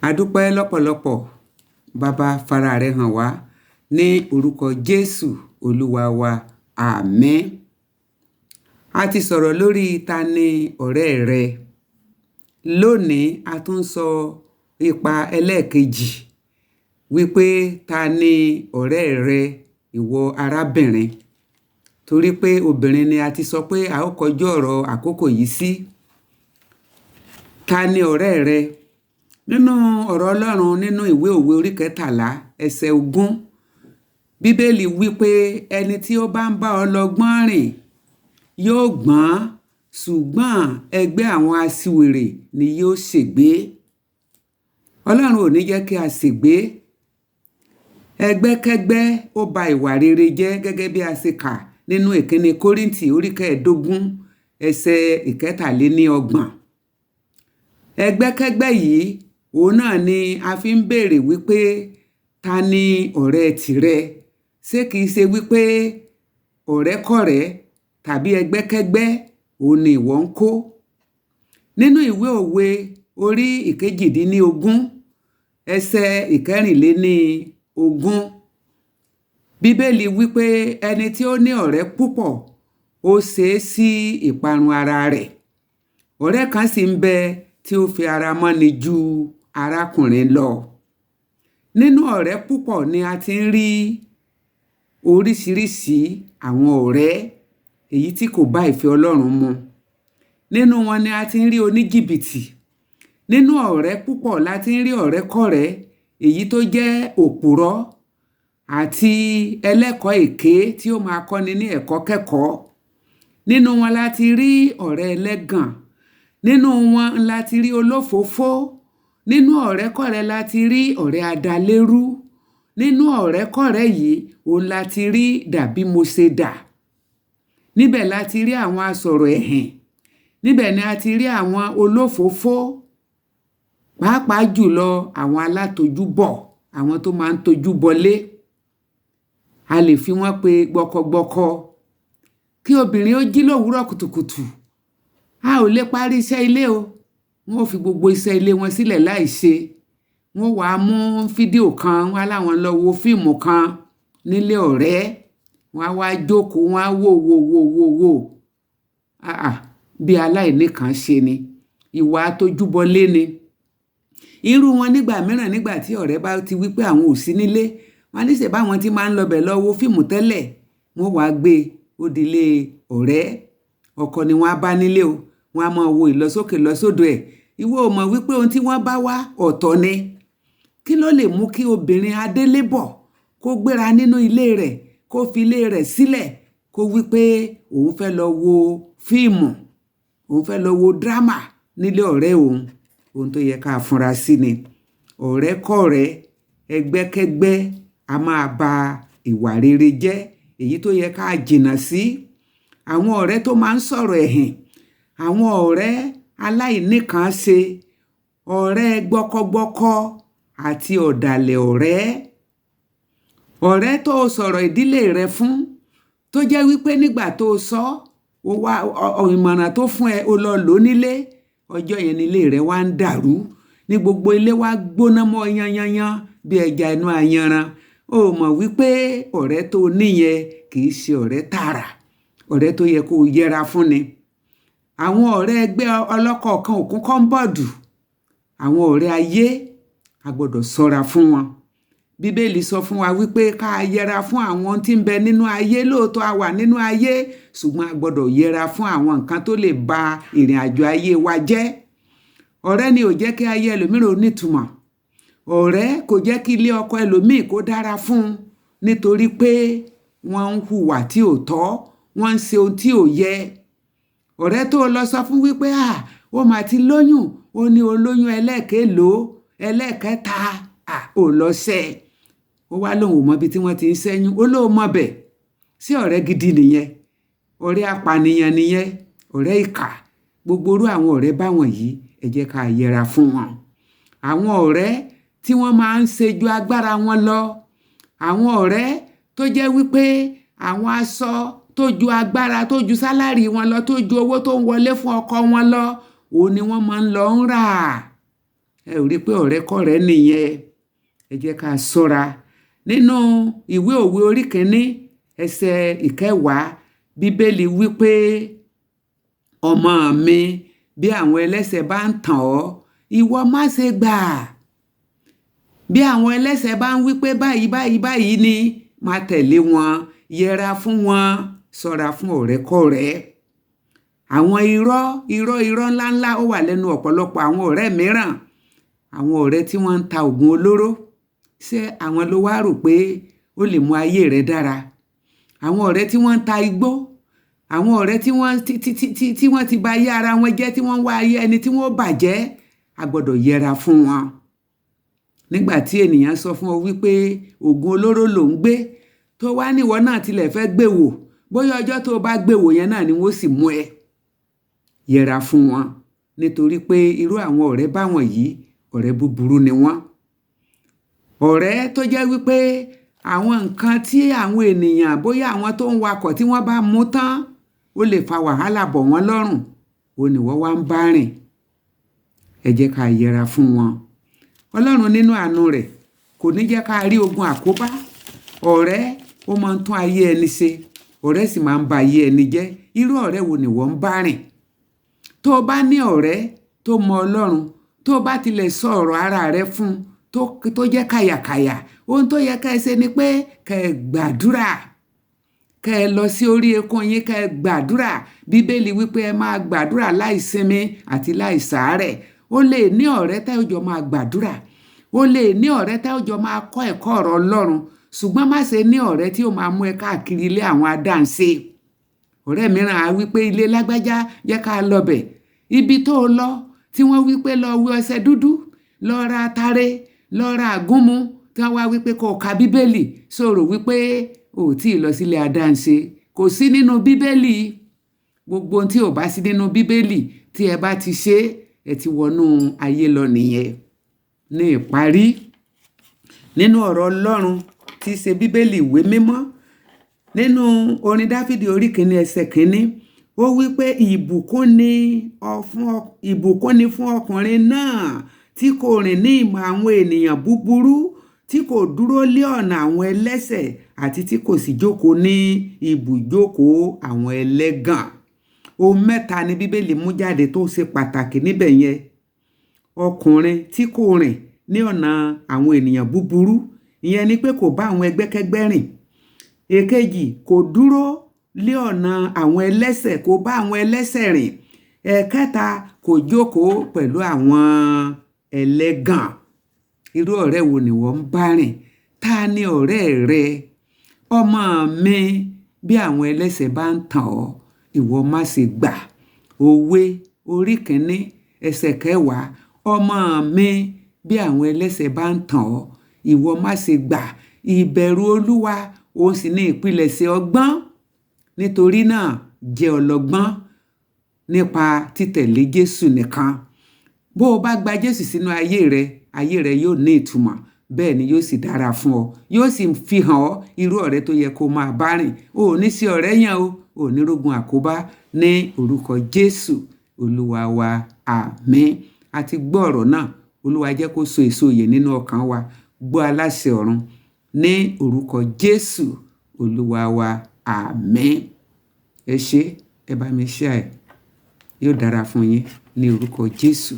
A dúpẹ́ lọ́pọ̀lọpọ̀ bàbá fara rẹ̀ hàn wá ní orúkọ Jésù Olúwa wa àmín. A ti sọ̀rọ̀ lórí ta ni ọ̀rẹ́ rẹ. Lónìí a tún sọ ipa ẹlẹ́ẹ̀kejì wípé ta ni ọ̀rẹ́ rẹ ìwọ arábìnrin. Torí pé obìnrin ni a ti sọ pé a ó kọjú ọ̀rọ̀ àkókò yìí sí. Ta ni ọ̀rẹ́ rẹ? Nínú ọ̀rọ̀ Ọlọ́run nínú ìwé òwe orí 13 ẹsẹ̀ 20, Bíbélì wípé ẹni tí ó bá ń bá ọlọ́gbọ́n rìn yóò gbọ́n, ṣùgbọ́n ẹgbẹ́ àwọn aṣiwèrè ni yóò ṣègbé. Ọlọ́run ò ní jẹ́ kí a ṣègbé. Ẹgbẹ́kẹ́gbẹ́ ó ba ìwà rere jẹ́ gẹ́gẹ́ bí a ṣe kà nínú ìkíni Kórìntì orí 15 ẹsẹ̀ 23. Ẹgbẹ́kẹ́gbẹ́ yìí òun náà ni a fi ń béèrè wípé ta ni ọ̀rẹ́ tìrẹ? Ṣé kìí ṣe wípé ọ̀rẹ́kọ̀rẹ́ tàbí ẹgbẹ́kẹ́gbẹ́ òun ni ìwọ ń kó? Nínú ìwé òwe orí 18 ẹsẹ̀ 24, Bíbélì wípé ẹni tí ó ní ọ̀rẹ́ púpọ̀ ó ṣeé sí ìparun ara rẹ̀. Ọ̀rẹ́ kan sì ń bẹ tí ó fi ara mọ́ni ju arákùnrin lọ. Nínú ọ̀rẹ́ púpọ̀ ni a ti ń rí oríṣiríṣi àwọn ọ̀rẹ́ èyí tí kò bá ìfẹ́ Ọlọ́run mu. Nínú wọn ni a ti ń rí oníjìbìtì. Nínú ọ̀rẹ́ púpọ̀ la ti ń rí ọ̀rẹ́kọ̀rẹ́ èyí tó jẹ́ òpùrọ́ àti ẹlẹ́kọ̀ọ́ èké tí ó máa kọ́ni ní ẹ̀kọ́ kẹ́kọ̀ọ́. Nínú wọn la ti rí ọ̀rẹ́ ẹlẹ́gàn. Nínú wọn la ti rí olófòófó. Nínú ọ̀rẹ́kọ̀rẹ́ la ti rí ọ̀rẹ́ adalérú. Nínú ọ̀rẹ́kọ̀rẹ́ yìí òun la ti rí dàbí mo ṣe dà. Níbẹ̀ la ti rí àwọn asọ̀rọ̀ ẹ̀hìn. Níbẹ̀ ni a ti rí àwọn olófòófó. Pàápàá jùlọ àwọn alátojúbọ̀, àwọn tó máa ń tojú bọlé. A lè fi wọ́n pe gbọkọgbọkọ. Kí obìnrin ó jí lówùúrọ̀ kùtùkùtù, a ò lè parí iṣẹ́ ilé o. Wọ́n ò fi gbogbo iṣẹ́ ilé wọn sílẹ̀ láì ṣe. Wọ́n wá mú fídíò kan, wọ́n láwọn lọ wo fíìmù kan nílé ọ̀rẹ́. Wọ́n á wá jókòó, wọ́n á wò. Bí aláìní kan ṣe ni. Ìwà àtojúbọlé ni. Irú wọn nígbà mìíràn nígbà tí ọ̀rẹ́ bá ti wí pé àwọn ò sí nílé, wọ́n ní ṣe báwọn tí máa ń lọ bẹ̀ lọ wo fíìmù tẹ́lẹ̀. Wọ́n wá gbé ó dilé ọ̀rẹ́. Ọkọ ni wọ́n á bá nílé o. Wọ́n á máa wo ìlọsókè lọsódò ẹ̀. Ìwọ ò mọ̀ wípé ohun tí wọ́n bá wá ọ̀tọ̀ ni. Kí ló lè mú kí obìnrin adélébọ̀ kó gbéra nínú ilé rẹ̀, kó fi ilé rẹ̀ sílẹ̀, kó wípé òun fẹ́ lọ wo fíìmù, òun fẹ́ lọ wo dírámà nílé ọ̀rẹ́ òun? Ohun tó yẹ ká fúnra sí ni. Ọ̀rẹ́kọ̀rẹ́, ẹgbẹ́kẹ́gbẹ́ a máa ba ìwà rere jẹ́, èyí tó yẹ ká jìnnà sí. Àwọn ọ̀rẹ́ tó máa ń sọ̀rọ̀ ẹ̀hìn, àwọn ọ̀rẹ́ aláìníkànṣe, ọ̀rẹ́ gbọkọgbọkọ àti ọ̀dàlẹ̀ ọ̀rẹ́. Ọ̀rẹ́ tó sọ̀rọ̀ ìdílé rẹ fún, tó jẹ́ wípé nígbà tó sọ ìmọ̀ràn tó fún ẹ o lọ lò nílé, ọjọ́ yẹn nílé rẹ wá ń dàrú, ní gbogbo ilé wá gbóná mọ́ yanyanyan bí ẹja inú ayanran. O mọ̀ wípé ọ̀rẹ́ tó níyẹn kì í ṣe ọ̀rẹ́ tààrà, ọ̀rẹ́ tó yẹ kó yẹra fún ni. Àwọn ọ̀rẹ́ ẹgbẹ́ ọlọ́kọ̀ọ̀kan òkun kọ́ńbọ̀dù, àwọn ọ̀rẹ́ ayé, a gbọ́dọ̀ ṣọ́ra fún wọn. Bíbélì sọ fún wa wípé ká yẹra fún àwọn tí ń bẹ nínú ayé. Lóòótọ́ a wà nínú ayé, ṣùgbọ́n a gbọ́dọ̀ yẹra fún àwọn nǹkan tó lè ba ìrìn àjò ayé wa jẹ́. Ọ̀rẹ́ ni ò jẹ́ kí ayé ẹlòmíràn ó nítumọ̀. Ọ̀rẹ́ kò jẹ́ kí ilé ọkọ ẹlòmíì kó dára fún un, nítorí pé wọ́n ń hùwà tí ò tọ́, wọ́n ń ṣe ohun tí ò yẹ. Ọ̀rẹ́ tó lọ sọ fún wípé ó mà ti lóyún, ó ní olóyún ẹlẹ́ẹ̀kẹta, ò lọ ṣẹ́. Ó wá lóun ò mọ ibi tí wọ́n ti ń ṣẹ́yún, ó lóun mọ̀ bẹ̀. Sí ọ̀rẹ́ gidi nìyẹn? Ọ̀rẹ́ apànìyàn nìyẹn? Ọ̀rẹ́ ìkà? Gbogbo irú àwọn ọ̀rẹ́ báwọn yìí ẹ jẹ́ ká yẹra fún wọn. Àwọn ọ̀rẹ́ tí wọ́n máa ń ṣe ju agbára wọn lọ. Àwọn ọ̀rẹ́ tó jẹ́ wípé àwọn aṣọ tó ju agbára, tó ju sálárì wọn lọ, tó ju owó tó ń wọlé fún ọkọ wọn lọ, òun ni wọ́n máa ń lọ ń rà. ẹ ò rí pé ọ̀rẹ́kọ̀rẹ́ nìyẹn. Ẹ jẹ́ ká ṣọ́ra. Nínú ìwé òwe orí 1 ẹsẹ̀ 10 Bíbélì wípé ọmọ mi, bí àwọn ẹlẹ́ṣẹ̀ bá ń tàn ọ́, ìwọ má ṣe gbà. Bí àwọn ẹlẹ́ṣẹ̀ bá ń wípé báyìí ni, má tẹ̀lé wọn, yẹra fún wọn, ṣọ́ra fún ọ̀rẹ́kọ̀rẹ́. Àwọn irọ́ ńláńlá ó wà lẹ́nu ọ̀pọ̀lọpọ̀ àwọn ọ̀rẹ́ mìíràn. Àwọn ọ̀rẹ́ tí wọ́n ń ta ògùn olóró, ṣé àwọn ló wá rò pé ó lè mú ayé rẹ dára? Àwọn ọ̀rẹ́ tí wọ́n ń ta igbó, àwọn ọ̀rẹ́ tí wọ́n ti bà ayé ara wọn jẹ́, tí wọ́n wá ayé ẹni tí wọ́n bàjẹ́, a gbọ́dọ̀ yẹra fún wọn. Nígbà tí ènìyàn sọ fún ọ wípé ògùn olóró ló ń gbé, tó wá níwọ náà tilẹ̀ fẹ́ gbéwò, bóyá ọjọ́ tó bá gbéwò yẹn náà ni wọ́n sì mú ẹ. Yẹra fún wọn, nítorí pé irú àwọn ọ̀rẹ́ báwọn yìí, ọ̀rẹ́ búburú ni wọ́n. Ọ̀rẹ́ tó jẹ́ wípé àwọn nǹkan tí àwọn ènìyàn, bóyá àwọn tó ń wakọ̀, tí wọ́n bá mú tán, ó lè fa wàhálà bọ̀ wọ́n lọ́rùn, ó ní wọ́n wá ń bá rìn. Ẹ jẹ́ ká yẹra fún wọn. Ọlọ́run nínú àánú rẹ̀ kò ní jẹ́ ká rí ogun àkóbá. Ọ̀rẹ́ ó máa ń tún ayé ẹni ṣe, ọ̀rẹ́ sì máa ń ba ayé ẹni jẹ́. Irú ọ̀rẹ́ wo ni wọ́n ń bá rìn? Tó o bá ní ọ̀rẹ́ tó mọ Ọlọ́run, tó o bá tilẹ̀ sọ ọ̀rọ̀ ara rẹ fún, tó jẹ́ kàyàkàyà, ohun tó yẹ ká ẹ ṣe ni pé ká ẹ gbàdúrà, ká ẹ lọ sí orí eékún yín, ká ẹ gbàdúrà. Bíbélì wípé ẹ máa gbàdúrà láìsinmi àti láìsàárẹ̀. O lè ní ọ̀rẹ́ tẹ́ ó jọ máa gbàdúrà, o lè ní ọ̀rẹ́ tẹ́ ó jọ máa kọ́ ẹ̀kọ́ ọ̀rọ̀ Ọlọ́run, ṣùgbọ́n má ṣe ní ọ̀rẹ́ tí ó máa mú ẹ káàkiri ilé àwọn adáǹṣe. Ọ̀rẹ́ mìíràn á wípé ilé lágbájá, jẹ́ ká lọ bẹ̀. Ibi tó lọ tí wọ́n wípé lọ wẹ ọṣẹ dúdú, lọ ra atare, lọ ra àgúnmu, tí wọ́n wá wípé kó ka Bíbélì, sọ̀rọ̀ wípé ò tí ì lọ sílé adáǹṣe. Kò sí nínú Bíbélì. Gbogbo ohun tí ò bá sí nínú Bíbélì, tí ẹ bá ti ṣe, ẹ ti wọnú ayé lọ nìyẹn. Ní ìparí, nínú ọ̀rọ̀ Ọlọ́run tí í ṣe Bíbélì, ìwé mímọ́, nínú orin Dáfídì orí 1 ẹsẹ̀ 1, ó wípé ìbùkún ni fún ọkùnrin náà tí kò rìn ní ìmọ̀ àwọn ènìyàn búburú, tí kò dúró lé ọ̀nà àwọn ẹlẹ́ṣẹ̀, àti tí kò sì jókòó ní ibùjókòó àwọn ẹlẹ́gàn. Ohun mẹ́ta ni Bíbélì mú jáde tó ṣe pàtàkì níbẹ̀ yẹn. Ọkùnrin tí kò rìn ní ọ̀nà àwọn ènìyàn búburú, ìyẹn ni pé kò bá àwọn ẹgbẹ́kẹ́gbẹ́ rìn. Èkejì, kò dúró lé ọ̀nà àwọn ẹlẹ́ṣẹ̀, kò bá àwọn ẹlẹ́ṣẹ̀ rìn. Ẹ̀kẹta, kò jókòó pẹ̀lú àwọn ẹlẹ́gàn. Irú ọ̀rẹ́ wo ni wọ́n ń bá rìn? Ta ni ọ̀rẹ́ rẹ? Ọmọ mi, bí àwọn ẹlẹ́ṣẹ̀ bá ń tàn ọ́, ìwọ má ṣe gbà. Òwe orí 1 ẹsẹ̀ 10. Ọmọ mi, bí àwọn ẹlẹ́ṣẹ̀ bá ń tàn ọ́, ìwọ má ṣe gbà. Ìbẹ̀rù Olúwa òun sì ni ìpilẹ̀ṣẹ̀ ọgbọ́n. Nítorí náà jẹ́ ọlọ́gbọ́n nípa títẹ̀lé Jésù nìkan. Bó o bá gba Jésù sínú ayé rẹ yóò ní ìtumọ̀, bẹ́ẹ̀ ni yóò sì dára fún ọ. Yóò sì fi hàn ọ́ irú ọ̀rẹ́ tó yẹ kó máa bá rìn. O ò ní sí ọ̀rẹ́ yẹn o, ò ní rógun àkóbá ní orúkọ Jésù Olúwa wa. Àmín. A ti gbọ́ ọ̀rọ̀ náà. Olúwa jẹ́ kó so èso ìyè nínú ọkàn wa. Gbọ́ aláṣẹ ọ̀run ní orúkọ Jésù Olúwa wa. Àmín. Ẹ ṣé, ẹ bá mi share, yóò dára fún yín ní orúkọ Jésù.